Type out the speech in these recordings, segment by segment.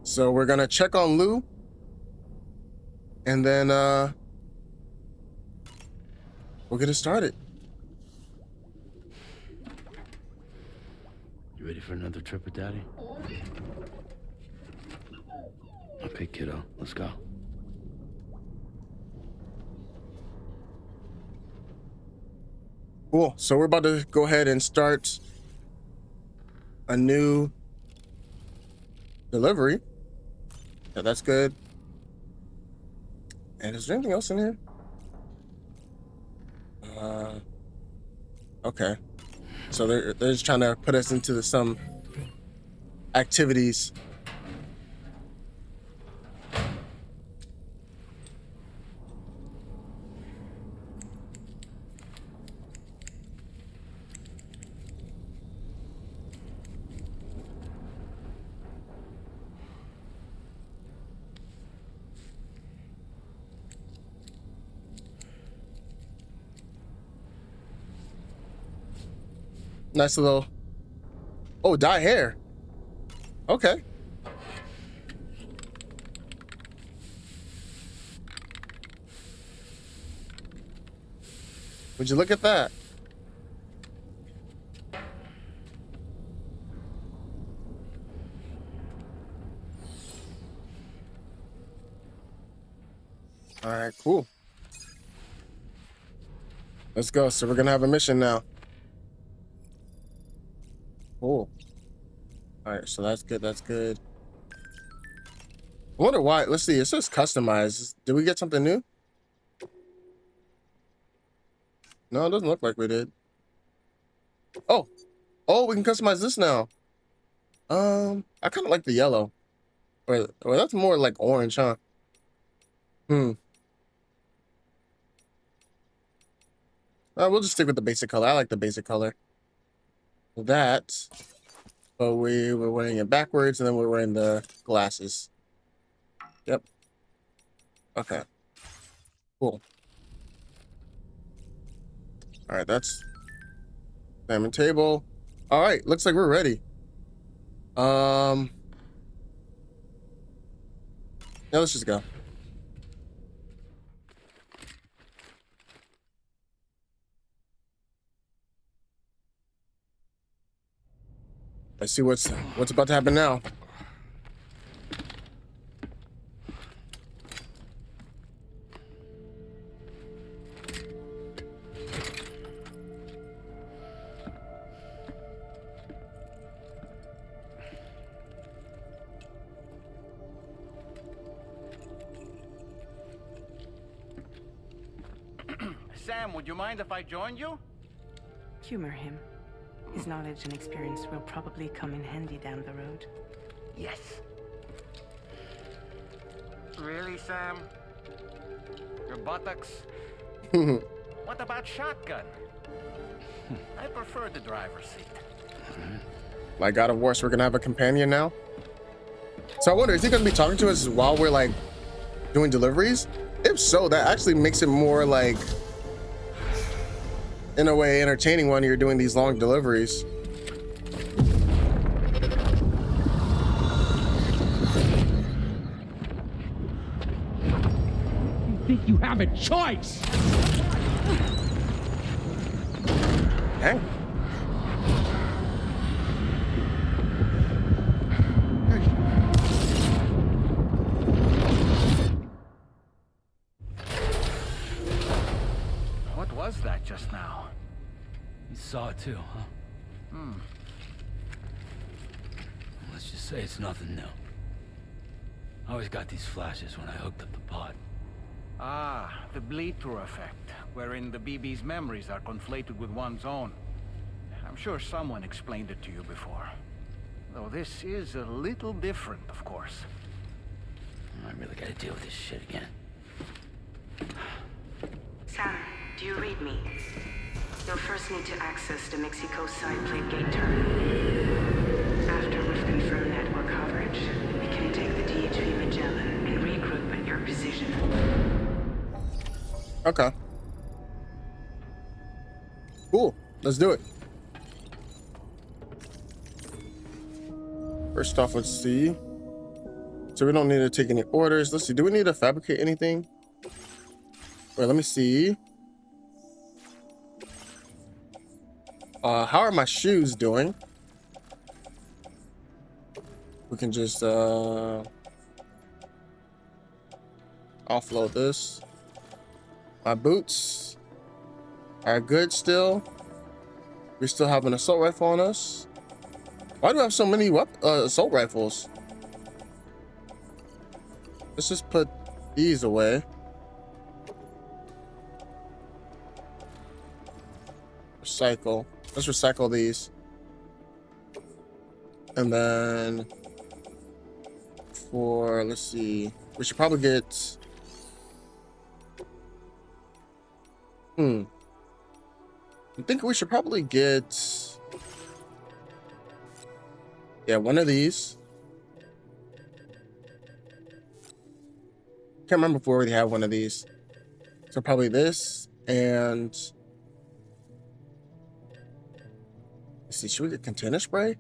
So we're gonna check on Lou, and then we'll get it started. You ready for another trip with Daddy? Okay, kiddo, let's go. Cool. So we're about to go ahead and start a new delivery. Yeah, that's good. And is there anything else in here? Okay. So they're just trying to put us into some activities. Nice little. Oh, dye hair. Okay. Would you look at that? All right, cool. Let's go. So we're gonna have a mission now. Cool. All right, so that's good. That's good. I wonder why. Let's see. It says customized. Did we get something new? No, it doesn't look like we did. Oh, we can customize this now. I kind of like the yellow. Or that's more like orange, huh? We'll just stick with the basic color. I like the basic color. That. But we were wearing it backwards, and then we're wearing the glasses. Yep. Okay. Cool. All right, that's salmon table. All right, looks like we're ready. Yeah, let's just go. Let's see what's about to happen now. Sam, would you mind if I joined you? Humor him. His knowledge and experience will probably come in handy down the road. Yes. Really, Sam? Your buttocks? What about shotgun? I prefer the driver's seat. Like God of War, so we're gonna have a companion now. So I wonder, is he gonna be talking to us while we're like doing deliveries? If so, that actually makes it more like, in a way, entertaining when you're doing these long deliveries. You think you have a choice? Dang. What was that just now? You saw it too, huh? Let's just say it's nothing new. I always got these flashes when I hooked up the pod. Ah, the bleed-through effect, wherein the BB's memories are conflated with one's own. I'm sure someone explained it to you before. Though this is a little different, of course. I really gotta deal with this shit again. Sam, do you read me? You'll first need to access the Mexico side plate gate terminal. After we've confirmed network coverage, we can take the DHV Magellan and regroup at your position. Okay. Cool. Let's do it. First off, let's see. So we don't need to take any orders. Let's see. Do we need to fabricate anything? Wait, let me see. How are my shoes doing? We can just offload this. My boots are good still. We still have an assault rifle on us. Why do I have so many assault rifles? Let's just put these away. Recycle. Let's recycle these. And then let's see. We should probably get... I think we should probably get... Yeah, one of these. Can't remember if we already have one of these. So probably this and... Let's see, should we get container spray?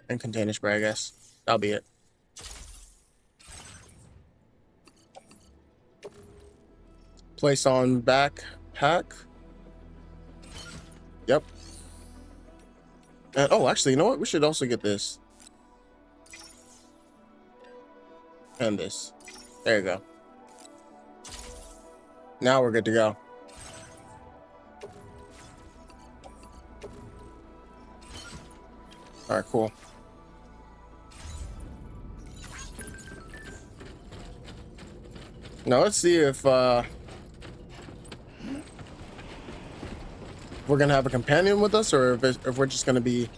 And container spray, I guess. That'll be it. Place on backpack. Yep. And, oh, actually, you know what? We should also get this. And this. There you go. Now we're good to go. All right, cool. Now let's see if we're gonna have a companion with us, or if we're just gonna be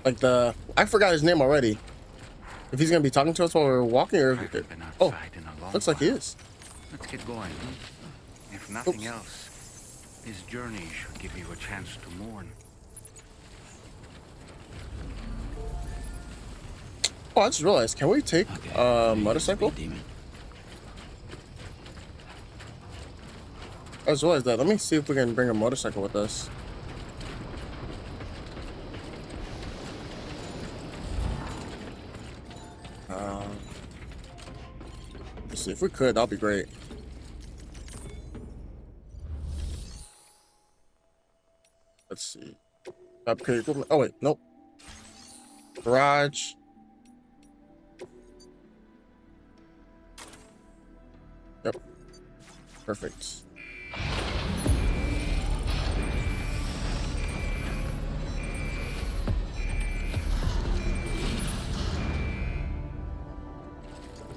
like the... I forgot his name already. If he's gonna be talking to us while we're walking, or oh, looks like he is. Let's get going. If nothing else, this journey should give you a chance to mourn. Oh, I just realized. Can we take a motorcycle? I just realized that. Let me see if we can bring a motorcycle with us. Let's see if we could. That'd be great. Let's see. Upgrade equipment. Oh wait, nope. Garage. Yep. Perfect.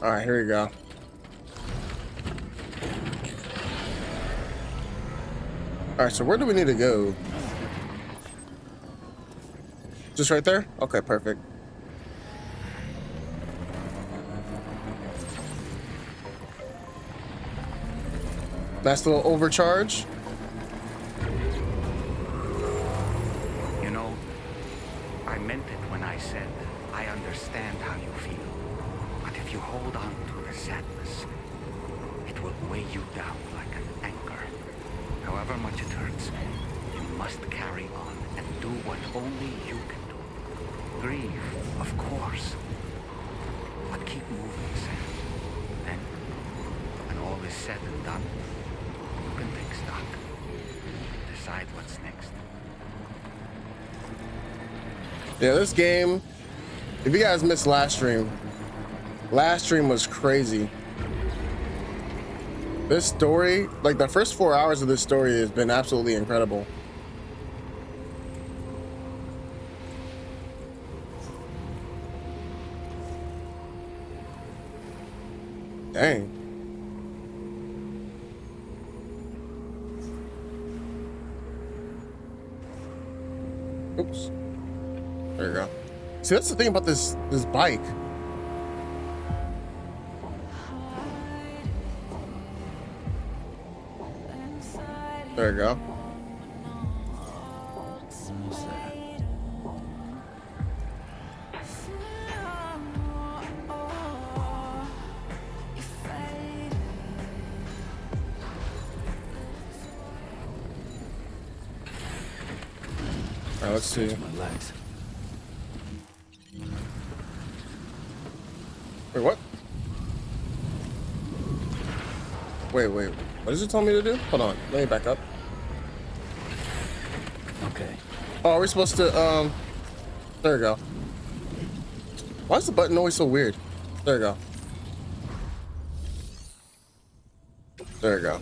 All right, here we go. All right, so where do we need to go? Just right there? Okay, perfect. Nice little overcharge. You know, I meant it when I said I understand how you feel. But if you hold on to the sadness, it will weigh you down like an anchor. However much it hurts, you must carry on and do what only you can do. Grieve, of course, but keep moving, Sam. Then, when all is said and done, you can take stock. Decide what's next. Yeah, this game, if you guys missed last stream was crazy. This story, like the first 4 hours of this story has been absolutely incredible. Dang. Oops. There you go. See, that's the thing about this bike. There you go. All right, let's see. My legs. Wait, what? Wait. What does it tell me to do? Hold on. Let me back up. Okay. Oh, are we supposed to, there we go. Why is the button always so weird? There we go. There we go.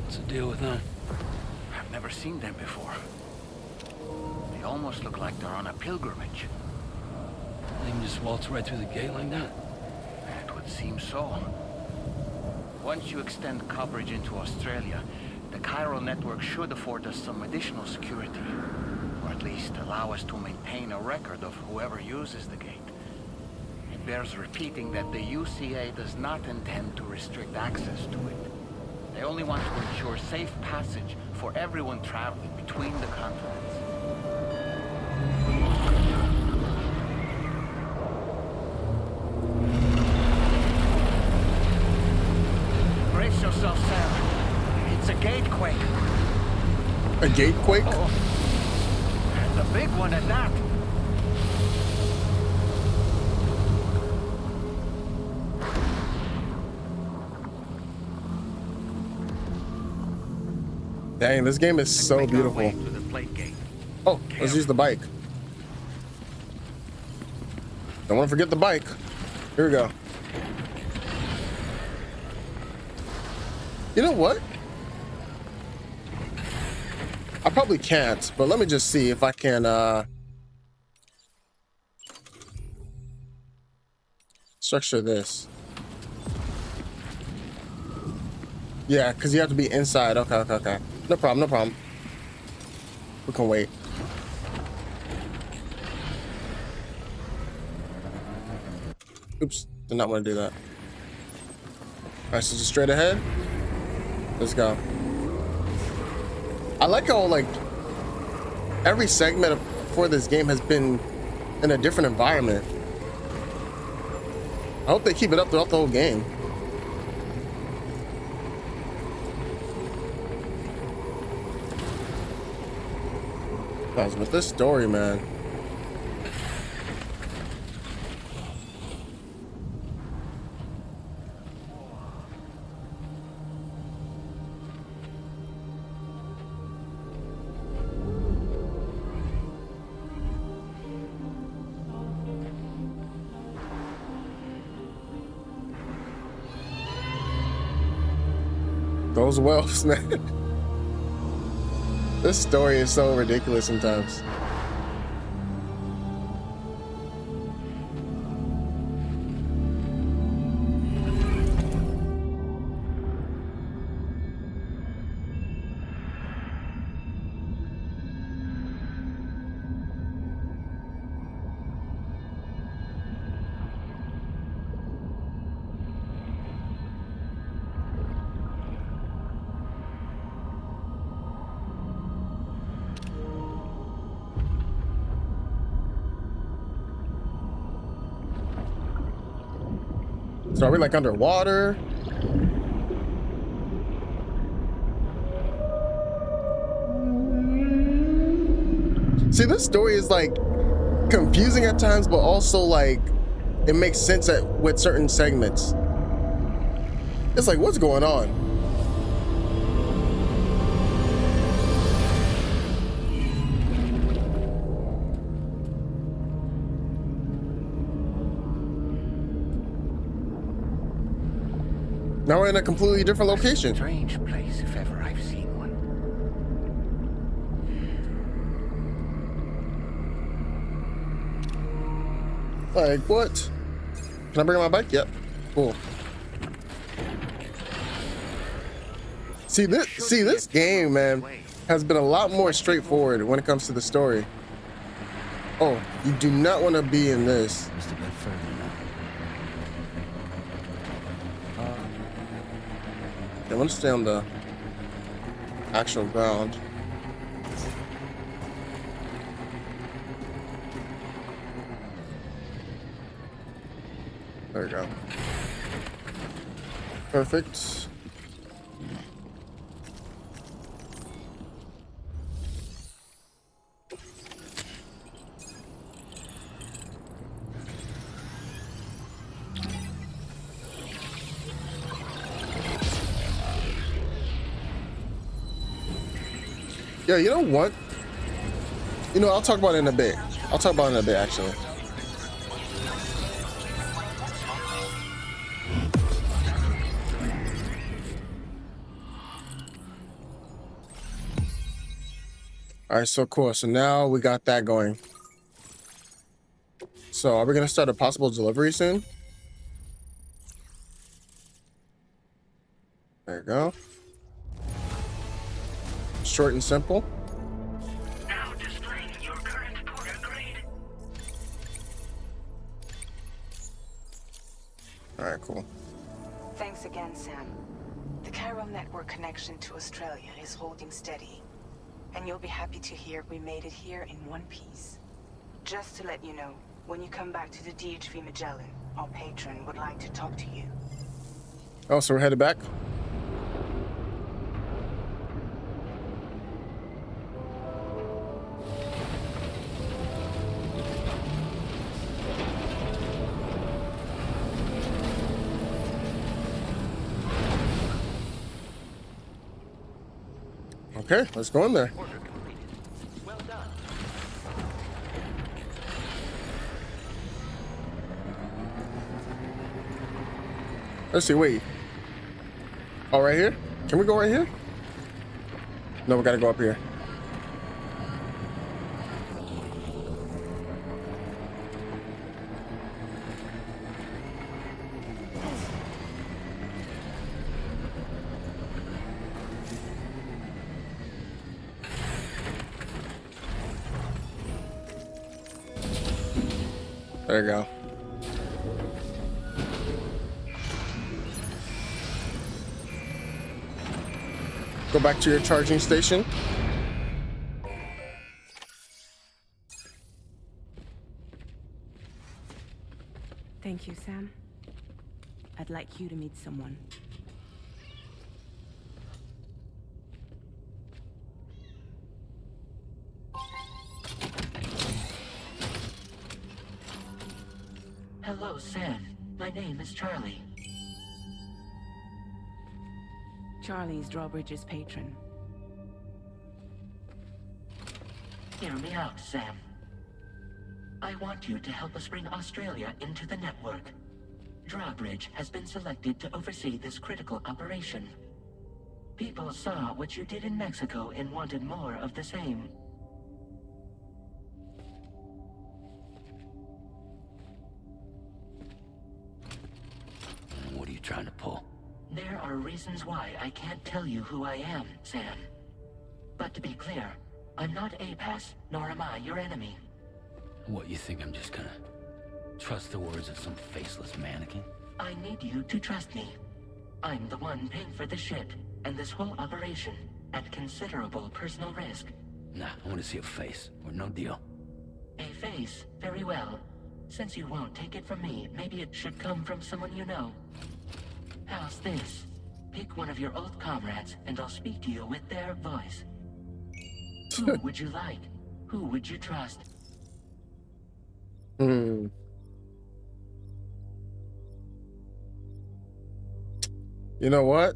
What's the deal with them? I've never seen them before. They almost look like they're on a pilgrimage. They can just waltz right through the gate like that? It would seem so. Once you extend coverage into Australia, the chiral network should afford us some additional security. Or at least allow us to maintain a record of whoever uses the gate. It bears repeating that the UCA does not intend to restrict access to it. They only want to ensure safe passage for everyone traveling between the continents. Brace yourself, Sam. It's a gatequake. A gatequake? Oh. And a big one at that. Dang, this game is so Make our way beautiful. to the plate gate. Oh, let's use the bike. Don't want to forget the bike. Here we go. You know what? I probably can't, but let me just see if I can structure this. Yeah, because you have to be inside. Okay. No problem. We can wait. Oops, did not want to do that. All right, so just straight ahead. Let's go. I like how like every segment for this game has been in a different environment. I hope they keep it up throughout the whole game. Guys, with this story, man. Those wells, man. This story is so ridiculous sometimes. So are we like underwater? See, this story is like confusing at times, but also like it makes sense with certain segments. It's like, what's going on? Now we're in a completely different location. Strange place, if ever I've seen one. Like, what? Can I bring my bike? Yep. Cool. See this game, man, has been a lot more straightforward when it comes to the story. Oh, you do not want to be in this. Just a bit further now. I want to stay on the actual ground. There we go. Perfect. Yeah, you know what? You know, I'll talk about it in a bit. I'll talk about it in a bit, actually. All right, so cool. So now we got that going. So are we gonna start a possible delivery soon? There you go. Short and simple. Now displaying your current order grade. All right, cool. Thanks again, Sam. The chiral network connection to Australia is holding steady. And you'll be happy to hear we made it here in one piece. Just to let you know, when you come back to the DHV Magellan, our patron would like to talk to you. Oh, so we're headed back. Okay, let's go in there. Order completed. Well done. Let's see, wait. Oh, right here? Can we go right here? No, we gotta go up here. There you go. Go back to your charging station. Thank you, Sam. I'd like you to meet someone. Hello, Sam. My name is Charlie. Charlie's Drawbridge's patron. Hear me out, Sam. I want you to help us bring Australia into the network. Drawbridge has been selected to oversee this critical operation. People saw what you did in Mexico and wanted more of the same. What are you trying to pull? There are reasons why I can't tell you who I am, Sam. But to be clear, I'm not APAS, nor am I your enemy. What, you think I'm just gonna trust the words of some faceless mannequin? I need you to trust me. I'm the one paying for the ship, and this whole operation, at considerable personal risk. Nah, I want to see a face, or no deal. A face, very well. Since you won't take it from me, maybe it should come from someone you know. How's this? Pick one of your old comrades, and I'll speak to you with their voice. Who would you like? Who would you trust? Hmm. You know what?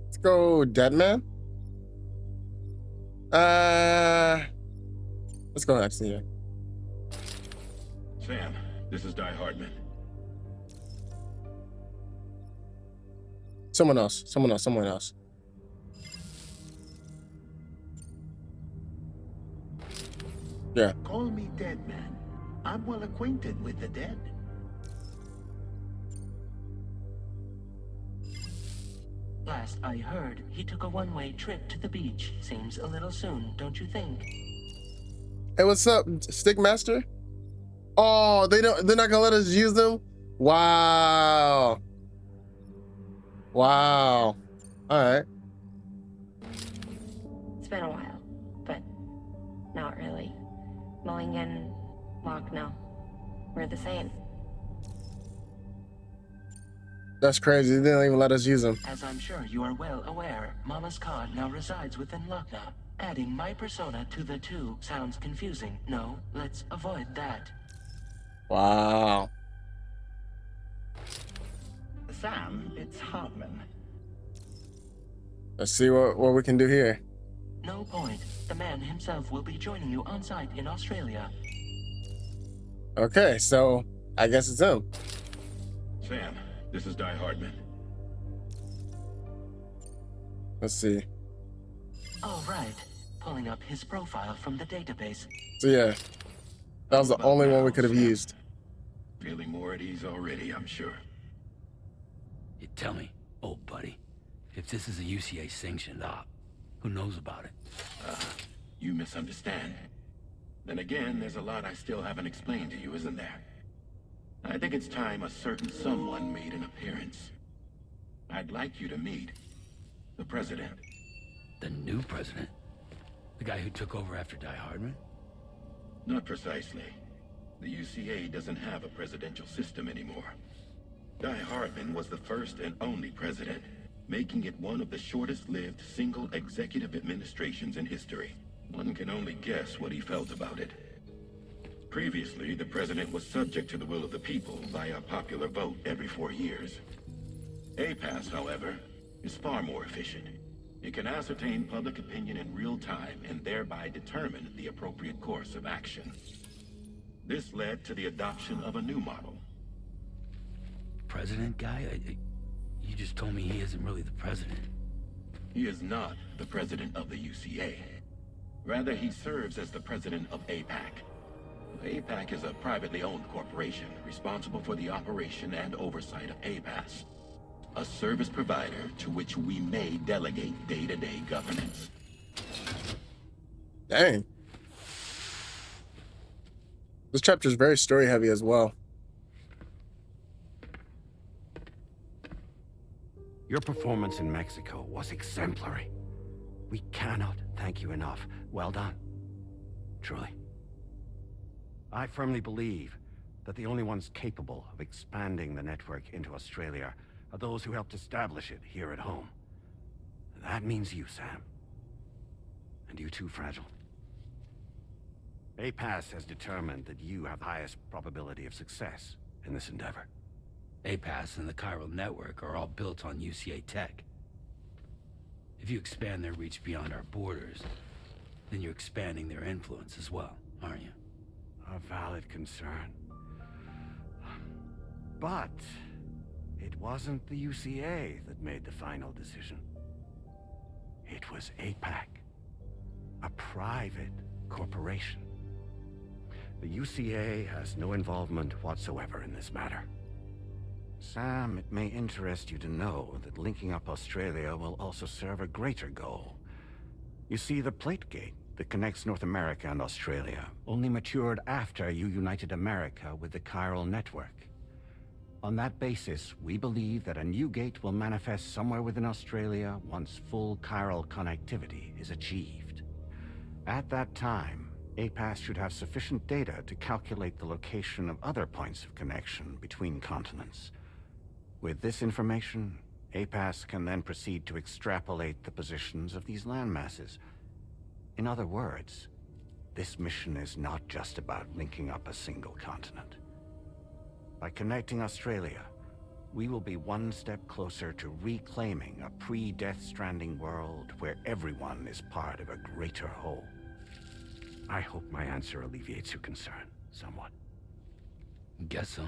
Let's go Deadman. Let's go actually here. Sam, this is Die Hardman. Someone else. Someone else. Yeah. Call me Dead Man. I'm well acquainted with the dead. Last I heard, he took a one-way trip to the beach. Seems a little soon, don't you think? Hey, what's up, Stickmaster? Oh, they're not gonna let us use them? Wow. Wow. Alright. It's been a while, but not really. Mulligan, Lochno, we're the same. That's crazy. They didn't even let us use them. As I'm sure you are well aware, Mama's car now resides within Lochna. Adding my persona to the two sounds confusing. No, let's avoid that. Wow. Sam, it's Hartman. Let's see what we can do here. No point. The man himself will be joining you on site in Australia. Okay, so I guess it's him. Sam, this is Die Hardman. Let's see. All right. Pulling up his profile from the database. So yeah, that was the only one we could have used. Feeling more at ease already, I'm sure. You tell me, old buddy, if this is a UCA sanctioned op, who knows about it? You misunderstand. Then again, there's a lot I still haven't explained to you, isn't there? I think it's time a certain someone made an appearance. I'd like you to meet the president. The new president? The guy who took over after Die Hardman? Not precisely. The UCA doesn't have a presidential system anymore. Die Hardman was the first and only president, making it one of the shortest-lived single executive administrations in history. One can only guess what he felt about it. Previously, the president was subject to the will of the people via a popular vote every 4 years. APAS, however, is far more efficient. It can ascertain public opinion in real time and thereby determine the appropriate course of action. This led to the adoption of a new model. President guy? You just told me he isn't really the president. He is not the president of the UCA. Rather, he serves as the president of APAC. APAC is a privately owned corporation responsible for the operation and oversight of APAS, a service provider to which we may delegate day-to-day governance. Dang. This chapter is very story heavy as well. Your performance in Mexico was exemplary. We cannot thank you enough. Well done. Truly. I firmly believe that the only ones capable of expanding the network into Australia are those who helped establish it here at home. That means you, Sam. And you too, Fragile. APAS has determined that you have the highest probability of success in this endeavor. APAS and the chiral network are all built on UCA tech. If you expand their reach beyond our borders, then you're expanding their influence as well, aren't you? A valid concern. But it wasn't the UCA that made the final decision. It was APAC, a private corporation. The UCA has no involvement whatsoever in this matter. Sam, it may interest you to know that linking up Australia will also serve a greater goal. You see, the plate gate that connects North America and Australia only matured after you united America with the chiral network. On that basis, we believe that a new gate will manifest somewhere within Australia once full chiral connectivity is achieved. At that time, APAS should have sufficient data to calculate the location of other points of connection between continents. With this information, APAS can then proceed to extrapolate the positions of these landmasses. In other words, this mission is not just about linking up a single continent. By connecting Australia, we will be one step closer to reclaiming a pre-Death Stranding world where everyone is part of a greater whole. I hope my answer alleviates your concern somewhat. Guess so.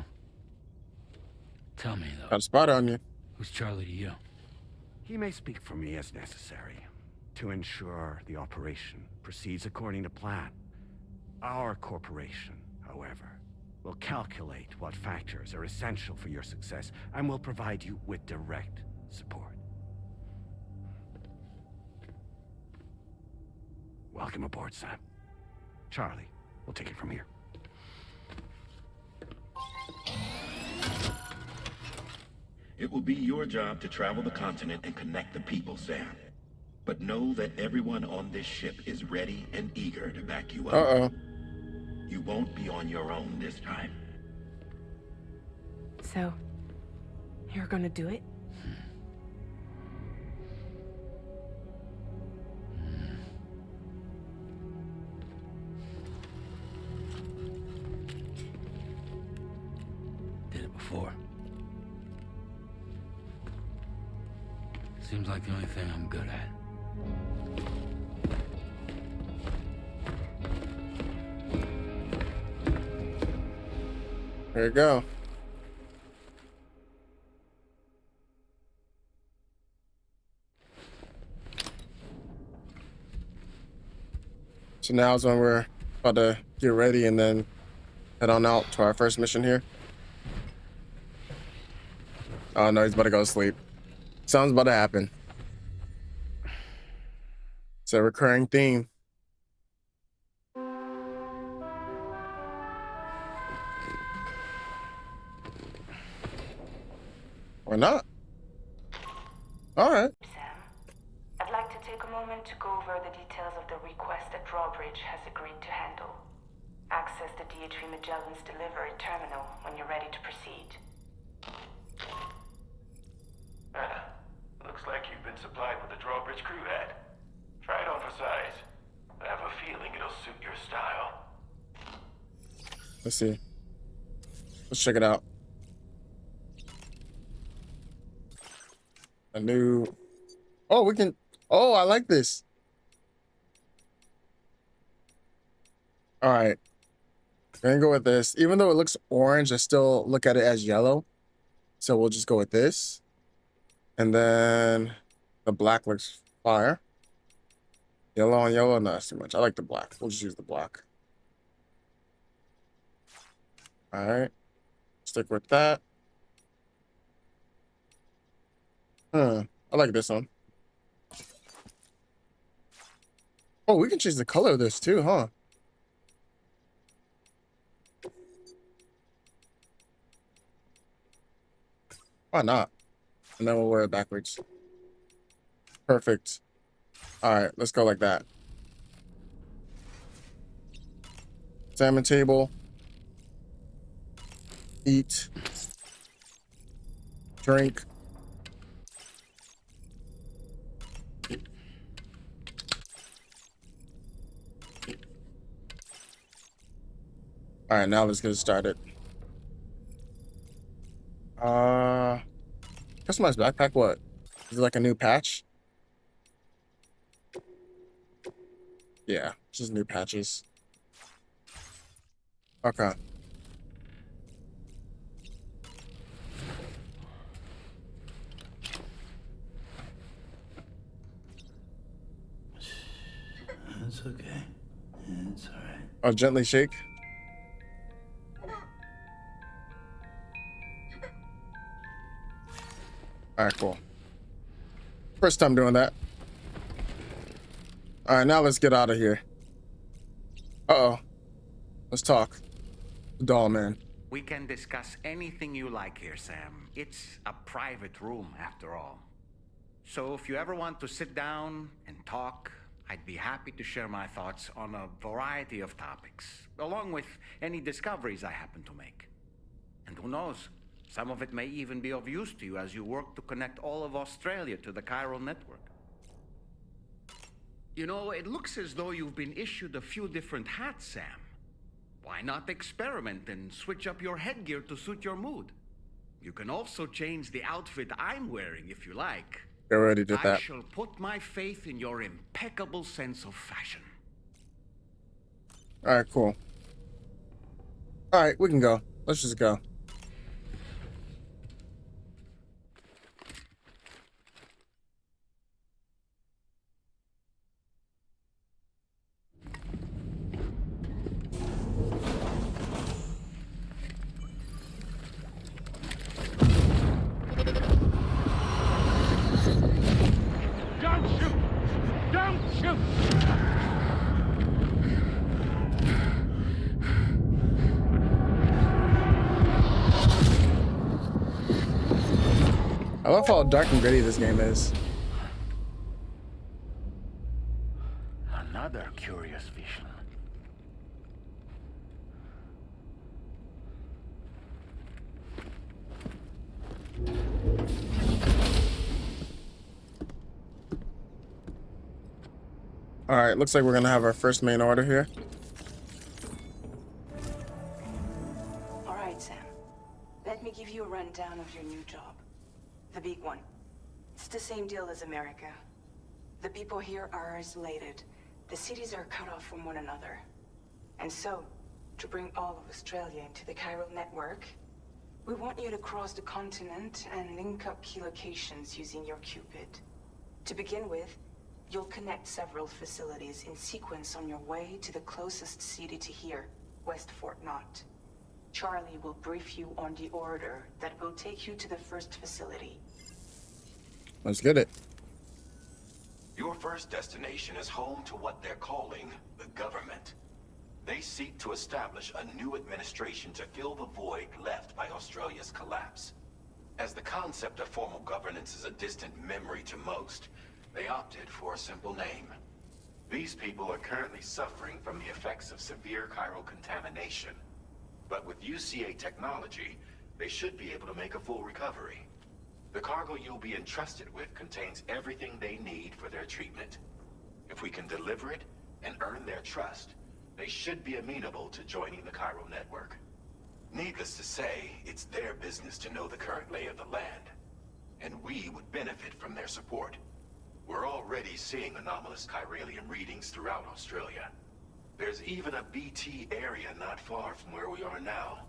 Tell me, though. Got a spot on you. Who's Charlie to you? He may speak for me as necessary to ensure the operation proceeds according to plan. Our corporation, however, will calculate what factors are essential for your success and will provide you with direct support. Welcome aboard, Sam. Charlie, We'll take it from here. It will be your job to travel the continent and connect the people, Sam. But know that everyone on this ship is ready and eager to back you up. Uh-oh. You won't be on your own this time. So, you're gonna do it? Did it before. Seems like the only thing I'm good at. There you go. So now is when we're about to get ready and then head on out to our first mission here. Oh no, he's about to go to sleep. Something's about to happen. It's a recurring theme. Or not. All right. Sam, I'd like to take a moment to go over the details of the request that Drawbridge has agreed to handle. Access the DHV Magellan's delivery terminal when you're ready to proceed. Looks like you've been supplied with a Drawbridge crew head. Try it on for size. I have a feeling it'll suit your style. Let's see. Let's check it out. A new... Oh, we can... Oh, I like this. All right. We're gonna go with this. Even though it looks orange, I still look at it as yellow. So we'll just go with this. And then the black looks fire. Yellow on yellow, not too much. I like the black. We'll just use the black. All right. Stick with that. I like this one. Oh, we can change the color of this too, huh? Why not? And then we'll wear it backwards. Perfect. All right, let's go like that. Salmon table. Eat. Drink. All right, now let's get started. Customized backpack, what? Is it like a new patch? Yeah, just new patches. Okay. It's okay. It's all right. Oh, gently shake. All right, cool. First time doing that. All right, now let's get out of here. Uh-oh. Let's talk. Doll man. We can discuss anything you like here, Sam. It's a private room, after all. So if you ever want to sit down and talk, I'd be happy to share my thoughts on a variety of topics, along with any discoveries I happen to make. And who knows, some of it may even be of use to you as you work to connect all of Australia to the chiral network. You know, it looks as though you've been issued a few different hats, Sam. Why not experiment and switch up your headgear to suit your mood? You can also change the outfit I'm wearing if you like. I already did that. I shall put my faith in your impeccable sense of fashion. All right, cool. All right, we can go. Let's just go. Don't shoot! Don't shoot! love how dark and gritty this game is. Another curious vision. All right, looks like we're gonna have our first main order here. All right, Sam. Let me give you a rundown of your new job. The big one. It's the same deal as America. The people here are isolated. The cities are cut off from one another. And so, to bring all of Australia into the chiral network, we want you to cross the continent and link up key locations using your Cupid. To begin with, you'll connect several facilities in sequence on your way to the closest city to here, West Fort Knott. Charlie will brief you on the order that will take you to the first facility. Let's get it. Your first destination is home to what they're calling the government. They seek to establish a new administration to fill the void left by Australia's collapse. As the concept of formal governance is a distant memory to most, they opted for a simple name. These people are currently suffering from the effects of severe chiral contamination. But with UCA technology, they should be able to make a full recovery. The cargo you'll be entrusted with contains everything they need for their treatment. If we can deliver it and earn their trust, they should be amenable to joining the chiral network. Needless to say, it's their business to know the current lay of the land, and we would benefit from their support. We're already seeing anomalous chiralium readings throughout Australia. There's even a BT area not far from where we are now.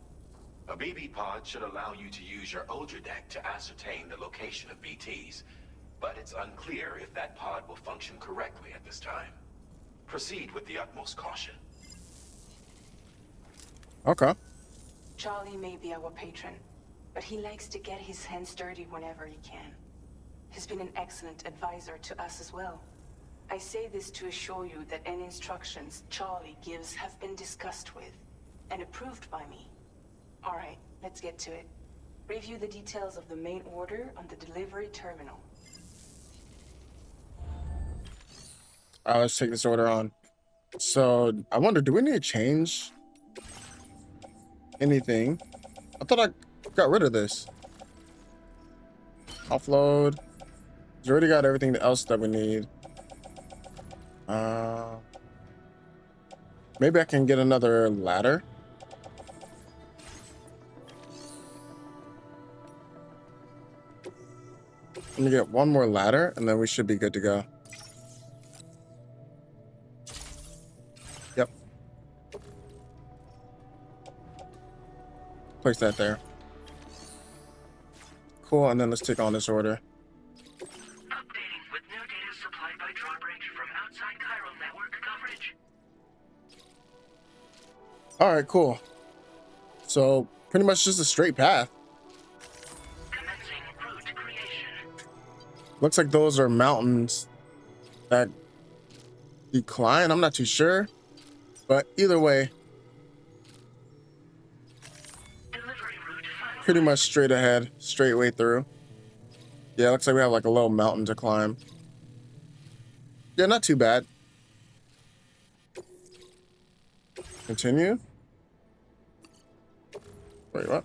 A BB pod should allow you to use your Ultra deck to ascertain the location of BTs, but it's unclear if that pod will function correctly at this time. Proceed with the utmost caution. Okay. Charlie may be our patron, but he likes to get his hands dirty whenever he can. He's been an excellent advisor to us as well. I say this to assure you that any instructions Charlie gives have been discussed with and approved by me. All right, let's get to it. Review the details of the main order on the delivery terminal. All right, let's take this order on. So I wonder, do we need to change anything? I thought I got rid of this. Offload. We already got everything else that we need. Maybe I can get another ladder. Let me get one more ladder and then we should be good to go. Yep. Place that there. Cool, and then let's take on this order. Updating with new data supplied by drawbridge from outside chiral network coverage. All right, cool. So pretty much just a straight path. Commencing route creation. Looks like those are mountains that decline. I'm not too sure, but either way, pretty much straight ahead, straight way through. Yeah, looks like we have like a little mountain to climb. Yeah, not too bad. Continue. Wait, what?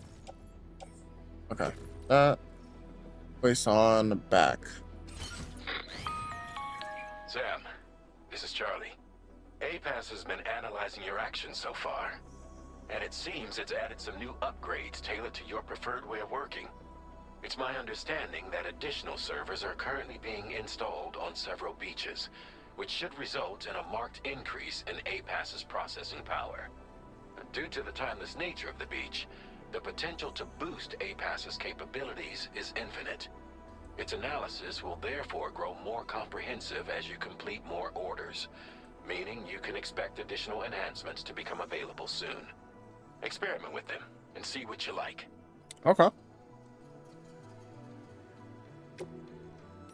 Okay. Place on the back. Sam, this is Charlie. APAS has been analyzing your actions so far, and it seems it's added some new upgrades tailored to your preferred way of working. It's my understanding that additional servers are currently being installed on several beaches, which should result in a marked increase in APAS's processing power. Due to the timeless nature of the beach, the potential to boost APAS's capabilities is infinite. Its analysis will therefore grow more comprehensive as you complete more orders, meaning you can expect additional enhancements to become available soon. Experiment with them and see what you like. Okay.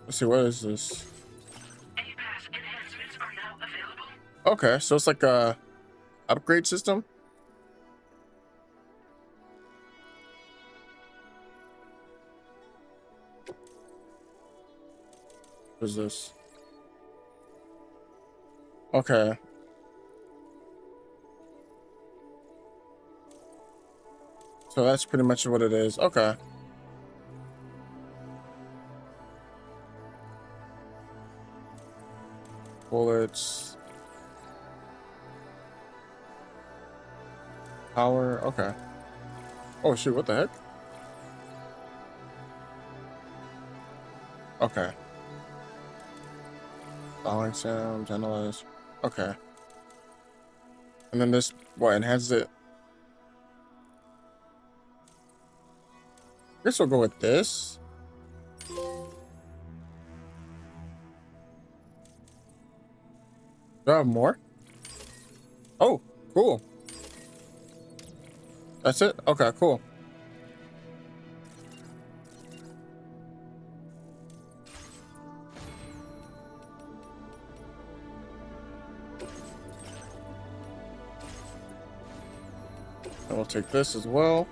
Let's see, what is this? APAS enhancements are now available. Okay, so it's like a upgrade system. What is this? Okay. So that's pretty much what it is. Okay. Bullets. Power. Okay. Oh shoot, what the heck? Okay. Falling sound, generalized. Okay. And then this, what, enhances it? I guess we'll go with this. Do I have more? Oh, cool. That's it? Okay, cool. And we'll take this as well.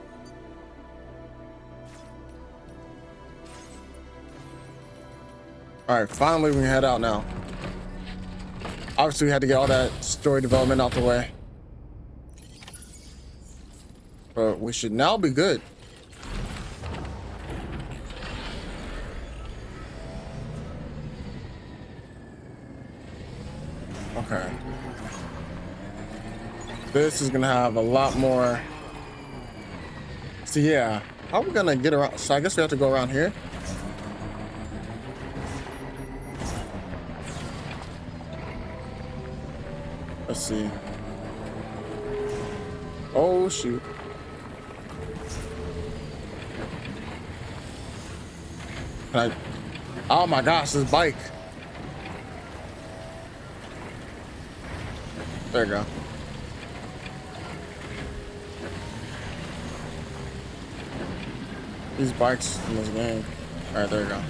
All right, finally we can head out now. Obviously, we had to get all that story development out the way. But we should now be good. Okay. This is gonna have a lot more. So yeah, how are we gonna get around? So I guess we have to go around here. Let's see. Oh shoot. Can I? Oh my gosh, this bike. There you go. These bikes in this game. All right, there you go.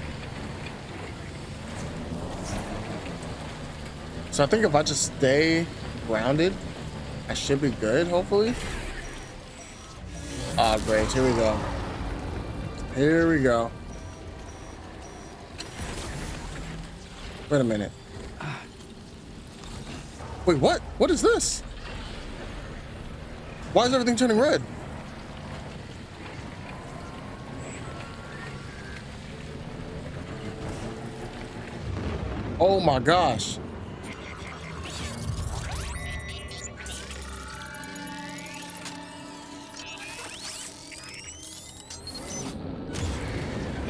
So I think if I just stay grounded, I should be good, hopefully. Ah, great. Here we go. Here we go. Wait a minute. Wait, what? What is this? Why is everything turning red? Oh my gosh.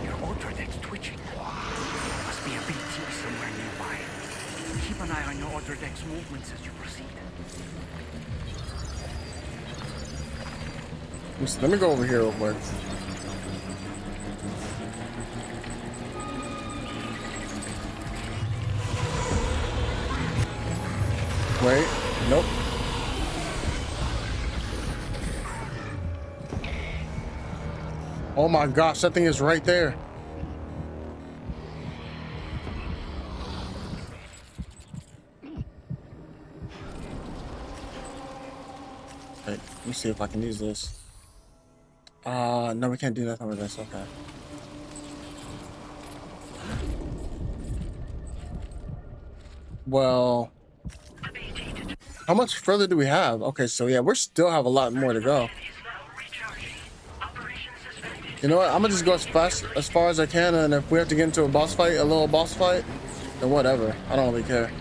Your Ultradeck's twitching. Must be a BT somewhere nearby. Keep an eye on your Ultradeck's movements as you proceed. Let me go over here real quick. Wait, nope. Oh my gosh, that thing is right there. Wait, let me see if I can use this. No, we can't do nothing with this. Okay. Well, how much further do we have? Okay, so yeah, we still have a lot more to go. You know what? I'm gonna just go as far as I can, and if we have to get into a boss fight, a little boss fight, then whatever. I don't really care.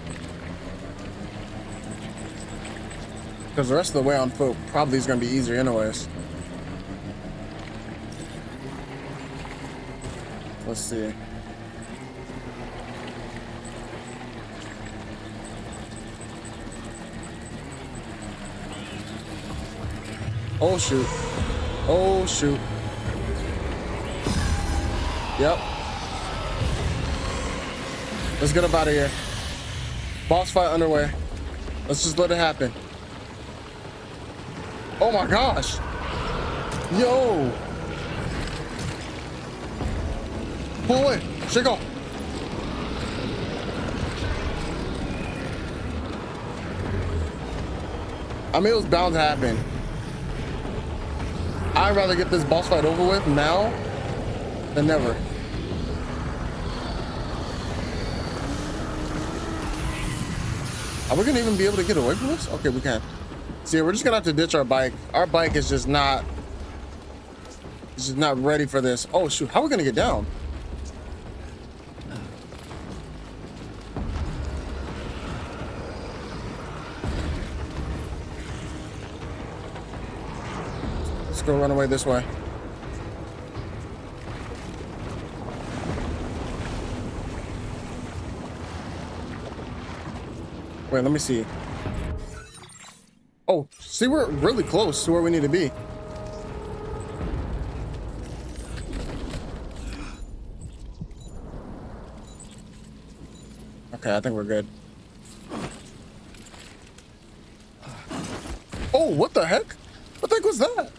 Because the rest of the way on foot probably is gonna be easier anyways. Let's see. Oh shoot. Oh shoot. Yep. Let's get up out of here. Boss fight underway. Let's just let it happen. Oh my gosh. Yo. Pull away. Shake off. I mean, it was bound to happen. I'd rather get this boss fight over with now than never. Are we gonna even be able to get away from this? Okay, we can. See, we're just gonna have to ditch our bike. Our bike is just not. It's just not ready for this. Oh shoot! How are we gonna get down? Let's go run away this way. Wait, let me see. Oh, see, we're really close to where we need to be. Okay, I think we're good. Oh, what the heck? What the heck was that?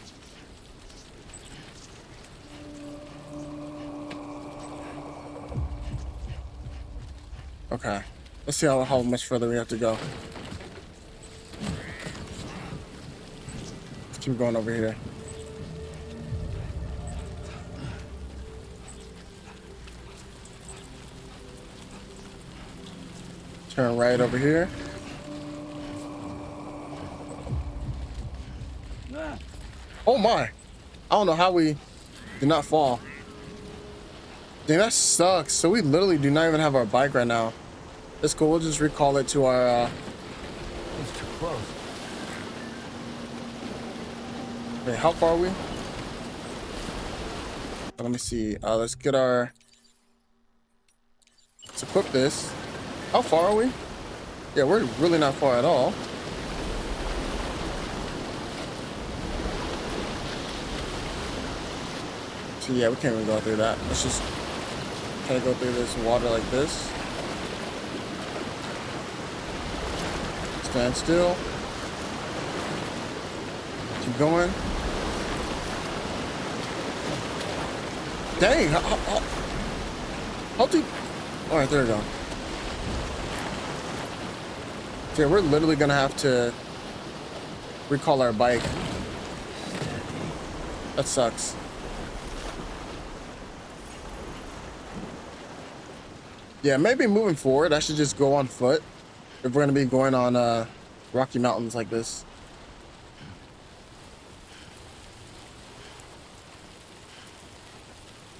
Okay, let's see how much further we have to go. Let's keep going over here. Turn right over here. Oh my! I don't know how we did not fall. Dang, that sucks. So we literally do not even have our bike right now. It's cool. We'll just recall it to our. It's too close. Wait, how far are we? Let me see. Let's get our. Let's equip this. How far are we? Yeah, we're really not far at all. So yeah, we can't even go through that. Let's just kind of go through this water like this. Stand still. Keep going. Dang! How deep? All right, there we go. So yeah, we're literally gonna have to recall our bike. That sucks. Yeah, maybe moving forward, I should just go on foot if we're gonna be going on rocky mountains like this.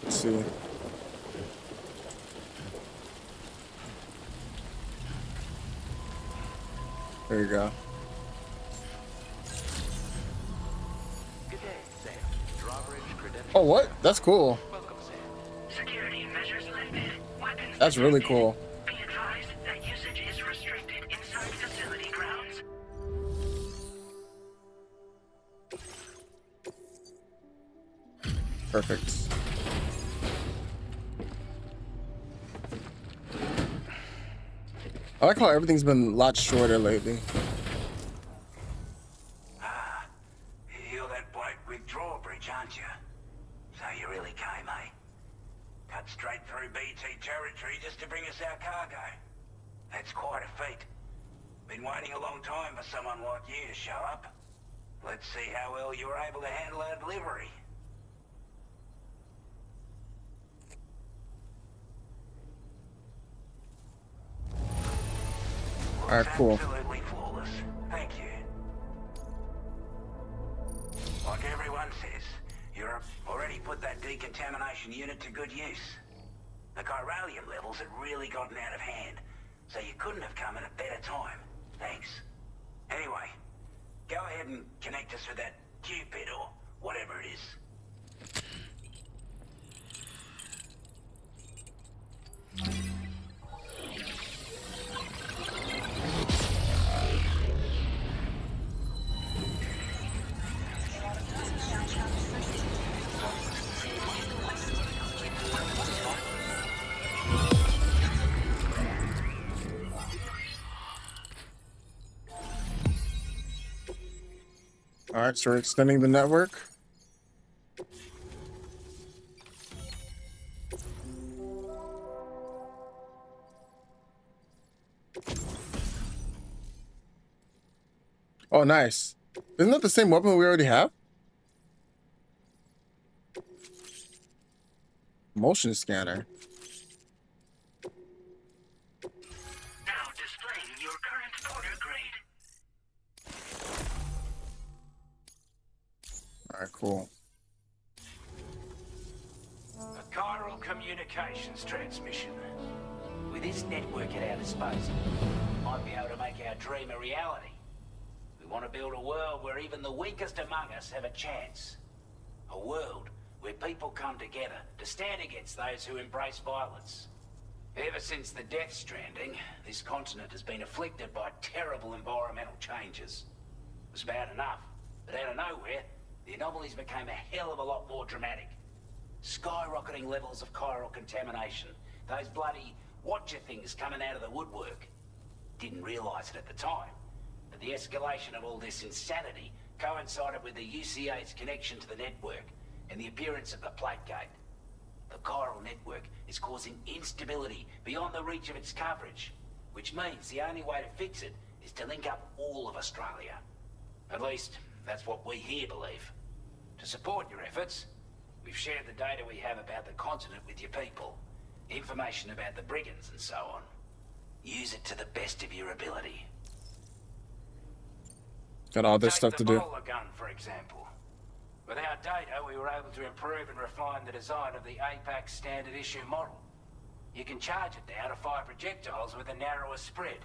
Let's see. There you go. Good day, Sam. Drawbridge credentials. Oh, what? That's cool. Welcome, Sam. Security measures lifted. Weapons That's really cool. Be advised that usage is restricted inside facility grounds. Perfect. I like how everything's been a lot shorter lately. You're that bloke with drawbridge, aren't you? So you really came, eh? Cut straight through BT territory just to bring us our cargo. That's quite a feat. Been waiting a long time for someone like you to show up. Let's see how well you were able to handle our delivery. Alright, cool. Absolutely flawless. Thank you. Like everyone says, Europe already put that decontamination unit to good use. The chiralium levels had really gotten out of hand, so you couldn't have come at a better time. Thanks. Anyway, go ahead and connect us with that Cupid or whatever it is. All right, so we're extending the network. Oh, nice. Isn't that the same weapon we already have? Motion scanner. Now displaying your current border right, cool. A chiral communications transmission. With this network at our disposal, we might be able to make our dream a reality. We want to build a world where even the weakest among us have a chance. A world where people come together to stand against those who embrace violence. Ever since the death stranding, this continent has been afflicted by terrible environmental changes. It was bad enough, but out of nowhere, the anomalies became a hell of a lot more dramatic. Skyrocketing levels of chiral contamination. Those bloody watcher things coming out of the woodwork. Didn't realize it at the time, but the escalation of all this insanity coincided with the UCA's connection to the network and the appearance of the Plague Gate. The chiral network is causing instability beyond the reach of its coverage, which means the only way to fix it is to link up all of Australia. At least, that's what we here believe. To support your efforts, we've shared the data we have about the continent with your people. Information about the brigands and so on. Use it to the best of your ability. Got all this stuff to do. Take the bowler gun, for example. With our data, we were able to improve and refine the design of the APAC standard issue model. You can charge it now to fire projectiles with a narrower spread.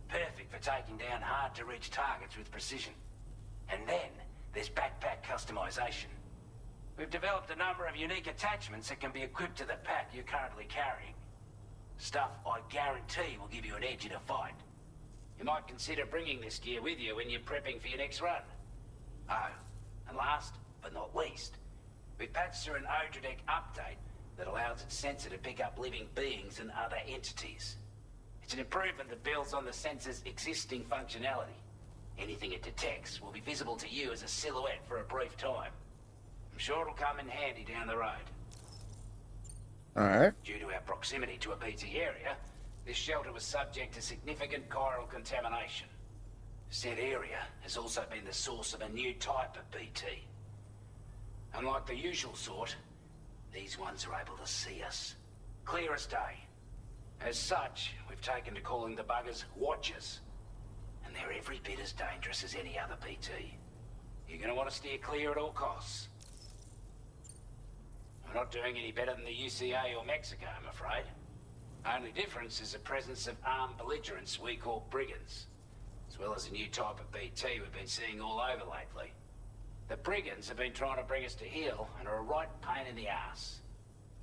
Perfect for taking down hard-to-reach targets with precision. And then, there's backpack customization. We've developed a number of unique attachments that can be equipped to the pack you're currently carrying. Stuff I guarantee will give you an edge in a fight. You might consider bringing this gear with you when you're prepping for your next run. Oh, and last but not least, we've patched through an Odradek update that allows its sensor to pick up living beings and other entities. It's an improvement that builds on the sensor's existing functionality. Anything it detects will be visible to you as a silhouette for a brief time. I'm sure it'll come in handy down the road. Alright. Due to our proximity to a BT area, this shelter was subject to significant chiral contamination. Said area has also been the source of a new type of BT. Unlike the usual sort, these ones are able to see us. Clear as day. As such, we've taken to calling the buggers Watchers. And they're every bit as dangerous as any other BT. You're gonna want to steer clear at all costs. We're not doing any better than the UCA or Mexico, I'm afraid. Only difference is the presence of armed belligerents we call brigands, as well as a new type of BT we've been seeing all over lately. The brigands have been trying to bring us to heel and are a right pain in the ass.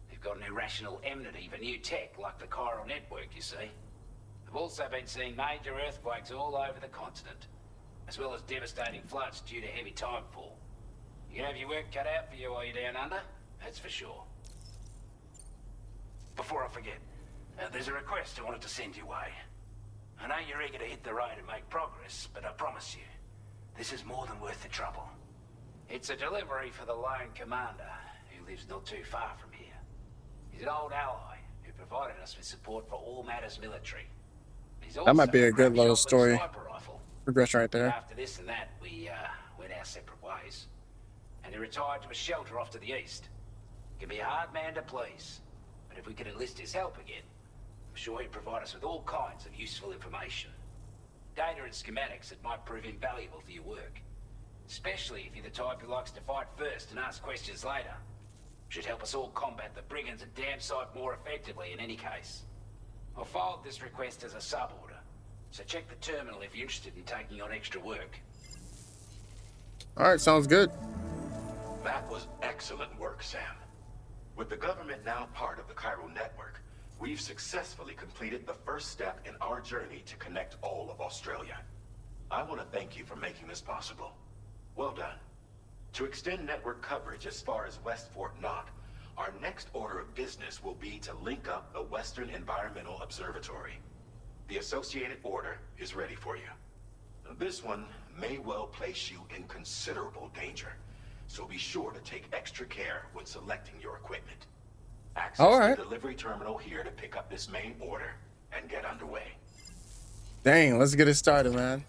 They've got an irrational enmity for new tech like the chiral network, you see. They've also been seeing major earthquakes all over the continent, as well as devastating floods due to heavy timefall. You can have your work cut out for you while you're down under, that's for sure. Before I forget, there's a request I wanted to send your way. I know you're eager to hit the road and make progress, but I promise you, this is more than worth the trouble. It's a delivery for the lone commander, who lives not too far from here. He's an old ally who provided us with support for all matters military. He's That might be a good little story sniper rifle. progression right there. After this and that, we went our separate ways. And he retired to a shelter off to the east. He can be a hard man to please, but if we could enlist his help again, I'm sure he'd provide us with all kinds of useful information. Data and schematics that might prove invaluable for your work. Especially if you're the type who likes to fight first and ask questions later. Should help us all combat the brigands a damn sight more effectively in any case. I'll forward this request as a sub-order, so check the terminal if you're interested in taking on extra work. Alright, sounds good. That was excellent work, Sam. With the government now part of the chiral network, we've successfully completed the first step in our journey to connect all of Australia. I want to thank you for making this possible. Well done. To extend network coverage as far as West Fort Knott, our next order of business will be to link up the Western Environmental Observatory. The associated order is ready for you. This one may well place you in considerable danger, so be sure to take extra care when selecting your equipment. Access the delivery terminal here to pick up this main order and get underway. Dang, let's get it started, man.